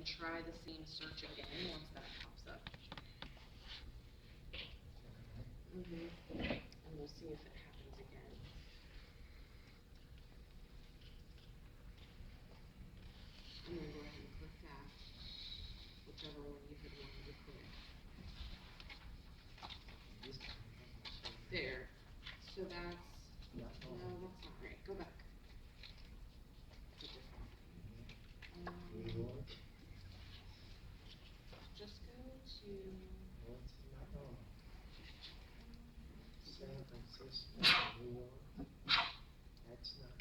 then try the same search again once that pops up. And we'll see if it happens again. And then go ahead and click that, whichever one you had wanted to click. There. So that's, no, that's not right. Go back. It's a different thing. Just go to San Francisco, New York. That's not.